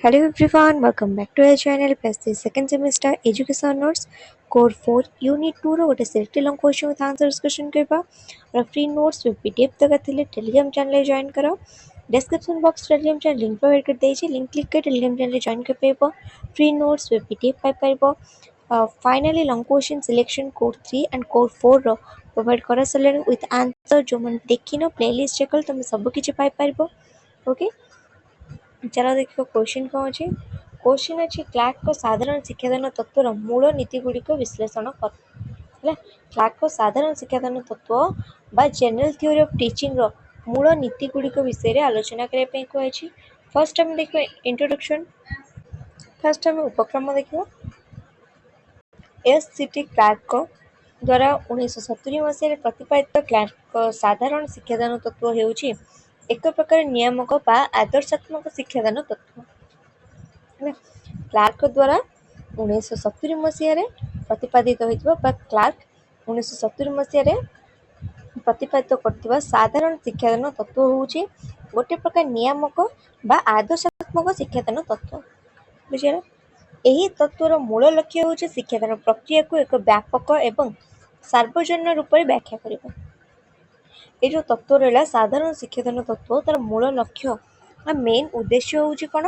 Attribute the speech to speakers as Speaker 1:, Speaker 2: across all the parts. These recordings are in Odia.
Speaker 1: Hello everyone, welcome back to our channel. Plus the second semester education notes core 4 unit 2 रो गोटे select long question with answer discussion करबा और फ्री नोट्स विथ पीडीएफ तक थिले टेलीग्राम चैनल ज्वाइन करो। Description box Telegram channel link provide कर देछि, लिंक क्लिक कर टेलीग्राम चैनल ज्वाइन कर पेबो, फ्री नोट्स विथ पीडीएफ पाइ पाइबो। फाइनली लॉन्ग क्वेश्चन सिलेक्शन कोर 3 एंड कोर 4 रो प्रोवाइड करा सलेन विथ आंसर जो मन देखिनो प्लेलिस्ट चेक कर तुम सब किछि पाइ पाइबो। ओके, चलो देखो क्वेश्चन कौन अच्छे। क्वेश्चन अच्छे क्लार्क को साधारण शिक्षादान तत्वर मूल नीति गुड़िक विश्लेषण कर। क्लार्क को साधारण शिक्षादान तत्व बा जनरल थ्योरी ऑफ टीचिंग रो मूल नीति गुड़िक विषय रे आलोचना करने पे कहछि। फर्स्ट हम देखो इंट्रोडक्शन। फर्स्ट हम उपक्रम देखो। एस सिटी क्लार्क को द्वारा 1970 मसीह प्रतिपादित क्लार्क को साधारण शिक्षादान तत्व हेउछि एक प्रकार नियामक बा आदर्शात्मक शिक्षादान तत्व। क्लार्क द्वारा 1970 मसीह प्रतिपादित होइतिबा बा क्लार्क 1970 मसीह प्रतिपादित करथिबा साधारण शिक्षादान तत्व होउछि गोटे प्रकार नियामक बा आदर्शात्मक शिक्षादान तत्व। बुझिला, एही तत्वर मूल लक्ष्य होउछि शिक्षादान प्रक्रिया को एक व्यापक एवं सार्वजनीन रूप में व्याख्या करिबा। ये जो तत्व रहा साधारण शिक्षादान तत्व तार मूल लक्ष्य मेन उद्देश्य होउछि कोन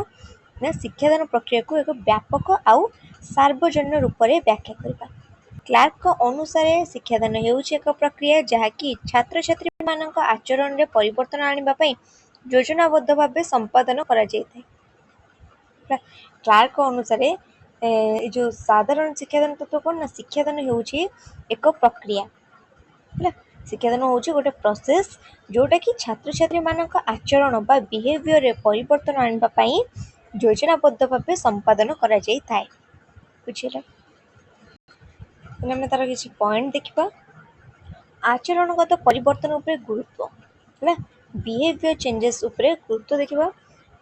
Speaker 1: ना शिक्षादान प्रक्रिया को एक व्यापक आउ सार्वजनीन रूप में व्याख्या करबा। क्लार्क को अनुसार शिक्षादान हेउछि एक प्रक्रिया जहाँकि छात्र छात्री मानक आचरण रे परिवर्तन आनिबा पई योजनाबद्ध भाव संपादन करा जायते। क्लार्क अनुसार जो साधारण शिक्षादान तत्व कोन ना शिक्षादान हेउछि एक प्रक्रिया। शिक्षादान होउछि गोटे प्रोसेस जोटा कि छात्र छात्री मानक आचरण बा बिहेवियर रे परिवर्तन आनिबा पई योजनाबद्ध भाव संपादन करा जाय थाए। बुझिला, तार किछि पॉइंट देखिबा। आचरणगत परिवर्तन उपरे गुरुत्व है, बिहेवियर चेंजेस उपरे गुरुत्व देखिबा।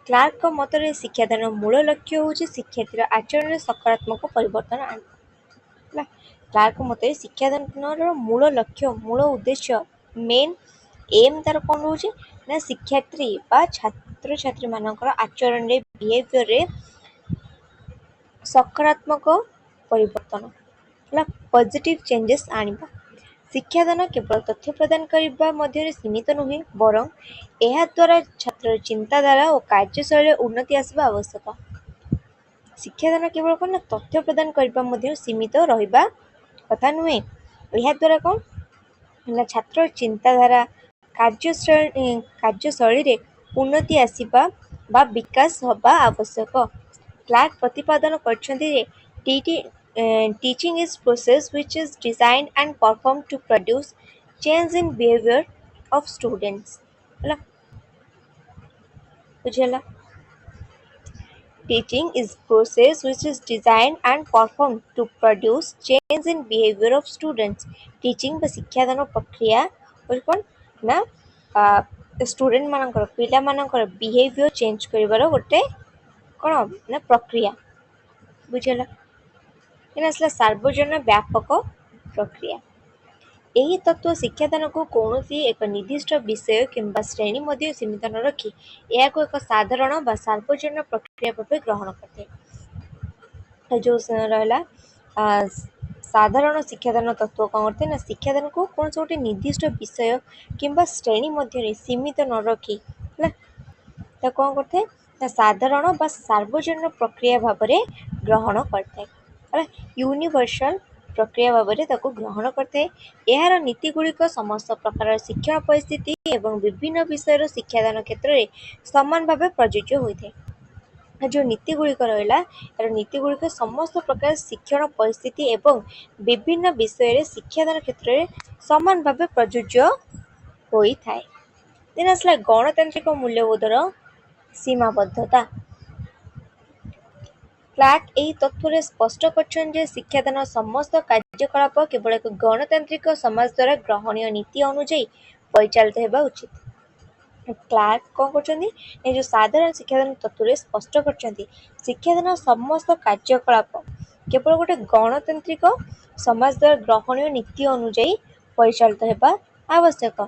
Speaker 1: क्लार्क को मतरे शिक्षादान मूल लक्ष्य होउछि शिक्षार्थीर आचरण रे सकारात्मक परिवर्तन आनिबा। क्लार्क मते शिक्षादान मूल लक्ष्य मूल उद्देश्य मेन एम तार कौन रोचे ना शिक्षार्थी बा छात्र छात्री मानकर आचरण रे बिहेवियर रे सकारात्मक परिवर्तन पॉजिटिव चेंजेस आनिबा। शिक्षादान केवल तथ्य प्रदान करबा मध्य सीमित नुहे बरं एहा द्वारा छात्र चिंताधारा और कार्यशैली उन्नति आसबा आवश्यक। शिक्षादान केवल कौन ना तथ्य प्रदान करबा मध्य सीमित रहिबा कथा नुहे, यह द्वारा कौन ना छात्र चिंताधारा कार्यशैली रे उन्नति आसीबा बा विकास होबा आवश्यक। क्लार्क प्रतिपादन करछन्ति जे teaching is process which is designed and perform to produce change in behaviour of students. बुझला, Teaching is process which is designed and performed to produce change in behavior of students. Teaching बा शिक्षादान प्रक्रिया और कौन ना स्टूडेंट मानकर पिला मानकर बिहेवियर चेंज करिवार गोटे कौन ना प्रक्रिया। बुझला, एना असला सार्वजनीन व्यापक प्रक्रिया। यही तत्व शिक्षादान को कौनसी एक निर्दिष्ट विषय किंबा श्रेणी मध्य सीमित न रखी यह को एक साधारण बा सार्वजनीन प्रक्रिया भाव ग्रहण करते। जो रहा साधारण शिक्षादान तत्व कौन करते ना शिक्षादान को कौन से गोटे निर्दिष्ट विषय किंबा श्रेणी मध्य सीमित न रखी कौन करते ना साधारण बा सार्वजनीन प्रक्रिया भाव ग्रहण करते। यूनिवर्सल प्रक्रिया भाव ग्रहण करते। यार नीति गुड़िक समस्त प्रकार शिक्षण परिस्थिति एवं विभिन्न विषय शिक्षादान क्षेत्र में समान भाव प्रযোज्य होता है। जो नीति गुड़िक रहा यार नीति गुड़िक समस्त प्रकार शिक्षण परिस्थिति एवं विभिन्न विषय शिक्षादान क्षेत्र में समान भाव प्रযোज्य होता है। दिन आसला गणतांत्रिक मूल्यबोधर सीमाबद्धता। क्लार्क यही तत्व स्पष्ट कर शिक्षादान समस्त कार्यकलाप केवल एक गणतांत्रिक समाज द्वारा ग्रहणीय नीति अनुଯାयी परिचालित होगा उचित। क्लार्क कौन कर जो साधारण शिक्षादान तत्व स्पष्ट कर शिक्षादान समस्त कार्यकलाप केवल गोटे गणतांत्रिक समाज द्वारा ग्रहणीय नीति अनुଯାयी परिचालित होगा आवश्यक।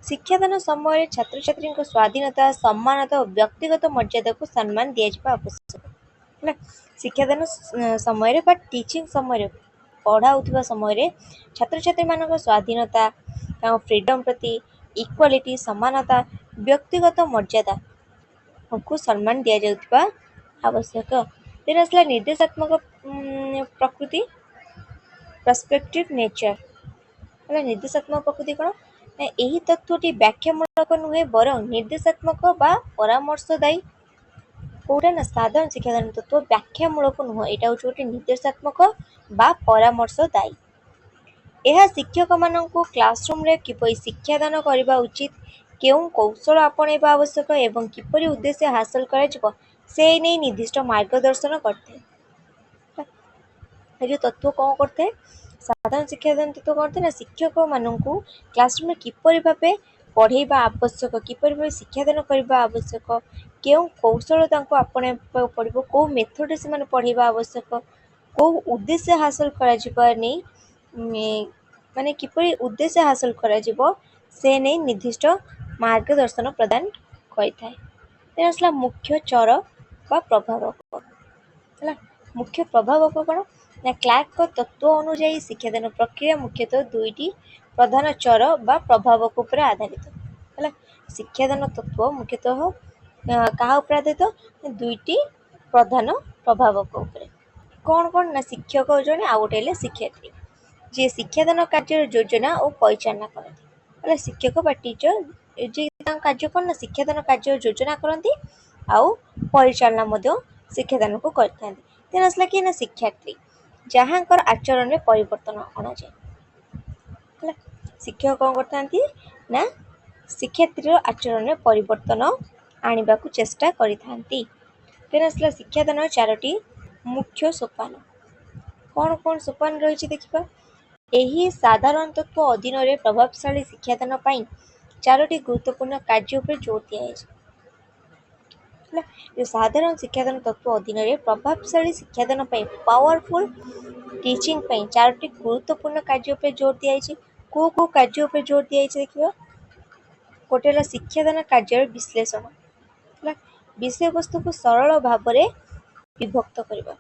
Speaker 1: ଶିକ୍ଷାଦାନ ସମୟରେ ଛାତ୍ରଛାତ୍ରୀଙ୍କ ସ୍ୱାଧୀନତା, ସମ୍ମାନତା ଓ ବ୍ୟକ୍ତିଗତ ମର୍ଯ୍ୟାଦାକୁ ସମ୍ମାନ ଦିଆଯିବା ଆବଶ୍ୟକ। ହେଲା, ଶିକ୍ଷାଦାନ ସମୟରେ ବା ଟିଚିଂ ସମୟରେ ପଢ଼ାଉଥିବା ସମୟରେ ଛାତ୍ରଛାତ୍ରୀମାନଙ୍କ ସ୍ୱାଧୀନତା, ତାଙ୍କ ଫ୍ରିଡମ୍ ପ୍ରତି ଇକ୍ୱାଲିଟି, ସମାନତା, ବ୍ୟକ୍ତିଗତ ମର୍ଯ୍ୟାଦାକୁ ସମ୍ମାନ ଦିଆଯାଉଥିବା ଆବଶ୍ୟକ। ଦେନ୍ ଆସିଲା ନିର୍ଦ୍ଦେଶାତ୍ମକ ପ୍ରକୃତି, ପ୍ରସ୍ପେକ୍ଟିଭ ନେଚର। ହେଲା, ନିର୍ଦ୍ଦେଶାତ୍ମକ ପ୍ରକୃତି କ'ଣ? ନା ଏହି ତତ୍ତ୍ୱଟି ବ୍ୟାଖ୍ୟାମୂଳକ ନୁହେଁ ବରଂ ନିର୍ଦ୍ଦେଶାତ୍ମକ ବା ପରାମର୍ଶଦାୟୀ। କୋଉଟା ନା ସାଧାରଣ ଶିକ୍ଷାଦାନ ତତ୍ତ୍ୱ ବ୍ୟାଖ୍ୟାମୂଳକ ନୁହଁ, ଏଇଟା ହେଉଛି ଗୋଟେ ନିର୍ଦ୍ଦେଶାତ୍ମକ ବା ପରାମର୍ଶଦାୟୀ। ଏହା ଶିକ୍ଷକମାନଙ୍କୁ କ୍ଲାସରୁମରେ କିପରି ଶିକ୍ଷାଦାନ କରିବା ଉଚିତ, କେଉଁ କୌଶଳ ଆପଣେଇବା ଆବଶ୍ୟକ ଏବଂ କିପରି ଉଦ୍ଦେଶ୍ୟ ହାସଲ କରାଯିବ ସେ ନେଇ ନିର୍ଦ୍ଦିଷ୍ଟ ମାର୍ଗଦର୍ଶନ କରିଥାଏ। ଏ ଯେଉଁ ତତ୍ତ୍ୱ କ'ଣ କରିଥାଏ? ସାଧାରଣ ଶିକ୍ଷାଦାନ ତତ୍ତ୍ୱ କ'ଣ କରିଥାଏ ନା ଶିକ୍ଷକମାନଙ୍କୁ କ୍ଲାସରୁମରେ କିପରି ଭାବେ ପଢ଼େଇବା ଆବଶ୍ୟକ, କିପରି ଭାବେ ଶିକ୍ଷାଦାନ କରିବା ଆବଶ୍ୟକ, କେଉଁ କୌଶଳ ତାଙ୍କୁ ଆପଣେଇବାକୁ ପଡ଼ିବ, କେଉଁ ମେଥଡ଼ରେ ସେମାନେ ପଢ଼େଇବା ଆବଶ୍ୟକ, କେଉଁ ଉଦ୍ଦେଶ୍ୟ ହାସଲ କରାଯିବା ନେଇ ମାନେ କିପରି ଉଦ୍ଦେଶ୍ୟ ହାସଲ କରାଯିବ ସେ ନେଇ ନିର୍ଦ୍ଦିଷ୍ଟ ମାର୍ଗଦର୍ଶନ ପ୍ରଦାନ କରିଥାଏ। ତେଣୁ ଆସିଲା ମୁଖ୍ୟ ଚର ବା ପ୍ରଭାବକ। ହେଲା, ମୁଖ୍ୟ ପ୍ରଭାବକ କ'ଣ? ନା କ୍ଲାର୍କଙ୍କ ତତ୍ତ୍ୱ ଅନୁଯାୟୀ ଶିକ୍ଷାଦାନ ପ୍ରକ୍ରିୟା ମୁଖ୍ୟତଃ ଦୁଇଟି ପ୍ରଧାନ ଚର ବା ପ୍ରଭାବକ ଉପରେ ଆଧାରିତ। ହେଲା, ଶିକ୍ଷାଦାନ ତତ୍ତ୍ୱ ମୁଖ୍ୟତଃ କାହା ଉପରେ ଆଧାରିତ? ଦୁଇଟି ପ୍ରଧାନ ପ୍ରଭାବକ ଉପରେ। କ'ଣ କ'ଣ ନା ଶିକ୍ଷକ ଜଣେ, ଆଉ ଗୋଟେ ହେଲେ ଶିକ୍ଷାର୍ଥୀ, ଯିଏ ଶିକ୍ଷାଦାନ କାର୍ଯ୍ୟର ଯୋଜନା ଓ ପରିଚାଳନା କରନ୍ତି। ହେଲା, ଶିକ୍ଷକ ବା ଟିଚର ଯିଏ ତାଙ୍କ କାର୍ଯ୍ୟ କ'ଣ ନା ଶିକ୍ଷାଦାନ କାର୍ଯ୍ୟର ଯୋଜନା କରନ୍ତି ଆଉ ପରିଚାଳନା ମଧ୍ୟ ଶିକ୍ଷାଦାନକୁ କରିଥାନ୍ତି। ତେଣୁ ଆସିଲା କିଏ ନା ଶିକ୍ଷାର୍ଥୀ, ଯାହାଙ୍କର ଆଚରଣରେ ପରିବର୍ତ୍ତନ ଅଣାଯାଏ। ହେଲା, ଶିକ୍ଷକ କ'ଣ କରିଥାନ୍ତି ନା ଶିକ୍ଷାର୍ଥୀର ଆଚରଣରେ ପରିବର୍ତ୍ତନ ଆଣିବାକୁ ଚେଷ୍ଟା କରିଥାନ୍ତି। ତେଣୁ ଆସିଲା ଶିକ୍ଷାଦାନର 4ଟି ମୁଖ୍ୟ ସୋପାନ। କ'ଣ କ'ଣ ସୋପାନ ରହିଛି ଦେଖିବା। ଏହି ସାଧାରଣ ତତ୍ତ୍ୱ ଅଧୀନରେ ପ୍ରଭାବଶାଳୀ ଶିକ୍ଷାଦାନ ପାଇଁ 4ଟି ଗୁରୁତ୍ୱପୂର୍ଣ୍ଣ କାର୍ଯ୍ୟ ଉପରେ ଜୋର ଦିଆଯାଇଛି। ହେଲା, ସାଧାରଣ ଶିକ୍ଷାଦାନ ତତ୍ତ୍ୱ ଅଧୀନରେ ପ୍ରଭାବଶାଳୀ ଶିକ୍ଷାଦାନ ପାଇଁ ପାୱାରଫୁଲ୍ ଟିଚିଂ ପାଇଁ 4ଟି ଗୁରୁତ୍ୱପୂର୍ଣ୍ଣ କାର୍ଯ୍ୟ ଉପରେ ଜୋର ଦିଆଯାଇଛି। କେଉଁ କେଉଁ କାର୍ଯ୍ୟ ଉପରେ ଜୋର ଦିଆଯାଇଛି ଦେଖିବା। ଗୋଟେ ହେଲା ଶିକ୍ଷାଦାନ କାର୍ଯ୍ୟର ବିଶ୍ଳେଷଣ। ହେଲା, ବିଷୟବସ୍ତୁକୁ ସରଳ ଭାବରେ ବିଭକ୍ତ କରିବା।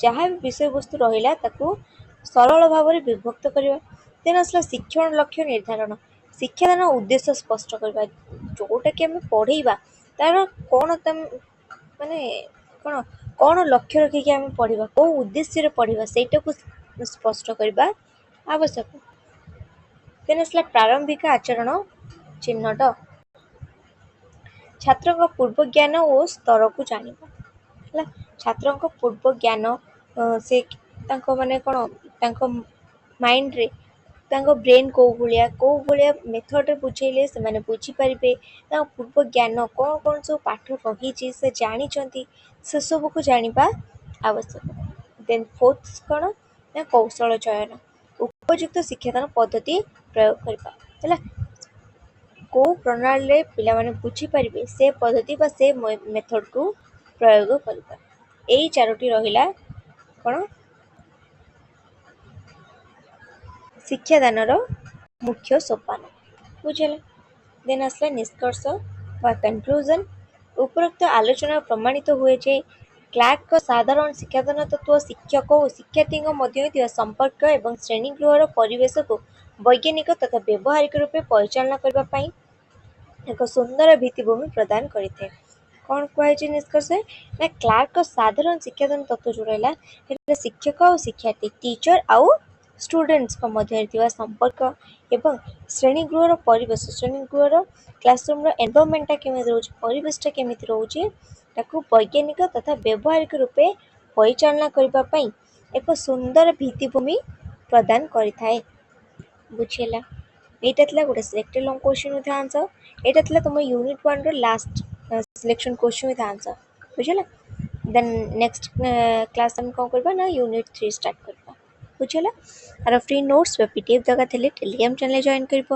Speaker 1: ଯାହା ବି ବିଷୟବସ୍ତୁ ରହିଲା ତାକୁ ସରଳ ଭାବରେ ବିଭକ୍ତ କରିବା। ତେଣୁ ଆସିଲା ଶିକ୍ଷଣ ଲକ୍ଷ୍ୟ ନିର୍ଦ୍ଧାରଣ, ଶିକ୍ଷାଦାନ ଉଦ୍ଦେଶ୍ୟ ସ୍ପଷ୍ଟ କରିବା। ଯେଉଁଟାକି ଆମେ ପଢ଼େଇବା ତାର କ'ଣ ମାନେ କ'ଣ ଲକ୍ଷ୍ୟ ରଖିକି ଆମେ ପଢ଼ିବା, କେଉଁ ଉଦ୍ଦେଶ୍ୟରେ ପଢ଼ିବା ସେଇଟାକୁ ସ୍ପଷ୍ଟ କରିବା ଆବଶ୍ୟକ। ତେଣୁ ଆସିଲା ପ୍ରାରମ୍ଭିକ ଆଚରଣ ଚିହ୍ନଟ, ଛାତ୍ରଙ୍କ ପୂର୍ବ ଜ୍ଞାନ ଓ ସ୍ତରକୁ ଜାଣିବା। ହେଲା, ଛାତ୍ରଙ୍କ ପୂର୍ବ ଜ୍ଞାନ, ସେ ତାଙ୍କ ମାନେ କ'ଣ ତାଙ୍କ ମାଇଣ୍ଡରେ ତାଙ୍କ ବ୍ରେନ୍ କେଉଁ ଭଳିଆ ମେଥଡ଼ରେ ବୁଝେଇଲେ ସେମାନେ ବୁଝିପାରିବେ, ତାଙ୍କ ପୂର୍ବ ଜ୍ଞାନ କ'ଣ କ'ଣ ସବୁ ପାଠ ରହିଛି ସେ ଜାଣିଛନ୍ତି, ସେସବୁକୁ ଜାଣିବା ଆବଶ୍ୟକ। ଦେନ୍ ଫୋର୍ଥ କ'ଣ ନା କୌଶଳ ଚୟନ, ଉପଯୁକ୍ତ ଶିକ୍ଷାଦାନ ପଦ୍ଧତି ପ୍ରୟୋଗ କରିବା। ହେଲା, କେଉଁ ପ୍ରଣାଳୀରେ ପିଲାମାନେ ବୁଝିପାରିବେ ସେ ପଦ୍ଧତି ବା ସେ ମେଥଡ଼କୁ ପ୍ରୟୋଗ କରିବା। ଏଇ 4ଟି ରହିଲା କ'ଣ ଶିକ୍ଷାଦାନର ମୁଖ୍ୟ ସୋପାନ। ବୁଝିଲେ? ଦେନ୍ ଆସିଲା ନିଷ୍କର୍ଷ ବା କନକ୍ଲୁଜନ। ଉପରୋକ୍ତ ଆଲୋଚନା ପ୍ରମାଣିତ ହୁଏ ଯେ କ୍ଲାର୍କଙ୍କ ସାଧାରଣ ଶିକ୍ଷାଦାନ ତତ୍ତ୍ୱ ଶିକ୍ଷକ ଓ ଶିକ୍ଷାର୍ଥୀଙ୍କ ମଧ୍ୟରେ ଥିବା ସମ୍ପର୍କ ଏବଂ ଶ୍ରେଣୀଗୃହର ପରିବେଶକୁ ବୈଜ୍ଞାନିକ ତଥା ବ୍ୟବହାରିକ ରୂପେ ପରିଚାଳନା କରିବା ପାଇଁ ଏକ ସୁନ୍ଦର ଭିତ୍ତିଭୂମି ପ୍ରଦାନ କରିଥାଏ। କ'ଣ କୁହାଯାଇଛି ନିଷ୍କର୍ଷରେ? ନା କ୍ଲାର୍କଙ୍କ ସାଧାରଣ ଶିକ୍ଷାଦାନ ତତ୍ତ୍ୱ ଯେଉଁ ରହିଲା ସେଟା ଶିକ୍ଷକ ଆଉ ଶିକ୍ଷାର୍ଥୀ, ଟିଚର ଆଉ ଷ୍ଟୁଡେଣ୍ଟସ୍ଙ୍କ ମଧ୍ୟରେ ଥିବା ସମ୍ପର୍କ ଏବଂ ଶ୍ରେଣୀଗୃହର ପରିବେଶ, ଶ୍ରେଣୀଗୃହର କ୍ଲାସରୁମ୍ର ଏନଭାରମେଣ୍ଟଟା କେମିତି ରହୁଛି, ପରିବେଶଟା କେମିତି ରହୁଛି, ତାକୁ ବୈଜ୍ଞାନିକ ତଥା ବ୍ୟବହାରିକ ରୂପେ ପରିଚାଳନା କରିବା ପାଇଁ ଏକ ସୁନ୍ଦର ଭିତ୍ତିଭୂମି ପ୍ରଦାନ କରିଥାଏ। ବୁଝିହେଲା? ଏଇଟା ଥିଲା ଗୋଟେ selected long question with answer. ଏଇଟା ଥିଲା ତୁମ ୟୁନିଟ୍ 1ର last selection question with answer. ବୁଝିହେଲା? ଦେନ୍ ନେକ୍ସଟ କ୍ଲାସ୍ ଆମେ କ'ଣ କରିବା ନା ୟୁନିଟ୍ 3 ଷ୍ଟାର୍ଟ କରିବା। ବୁଝିହେଲା? ଆର ଫ୍ରି ନୋଟ୍ସ ବା PDF ଦରକାର ଥିଲେ ଟେଲିଗ୍ରାମ ଚ୍ୟାନେଲ ଜଏନ୍ କରିବ।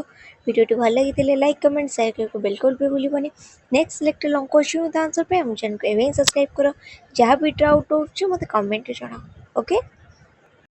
Speaker 1: ଭିଡ଼ିଓଟି ଭଲ ଲାଗିଥିଲେ ଲାଇକ୍ କମେଣ୍ଟ ସେୟାର କରିବାକୁ ବିଲକୁଲ ବି ଭୁଲିବନି। Next selected long question with answer ପାଇଁ ଆମ ଚ୍ୟାନେଲକୁ ଏବେ ହିଁ ସବସ୍କ୍ରାଇବ୍ କର। ଯାହା ବି ଡାଉଟ୍ ରହୁଛି ମୋତେ କମେଣ୍ଟରେ ଜଣାଅ। ଓକେ?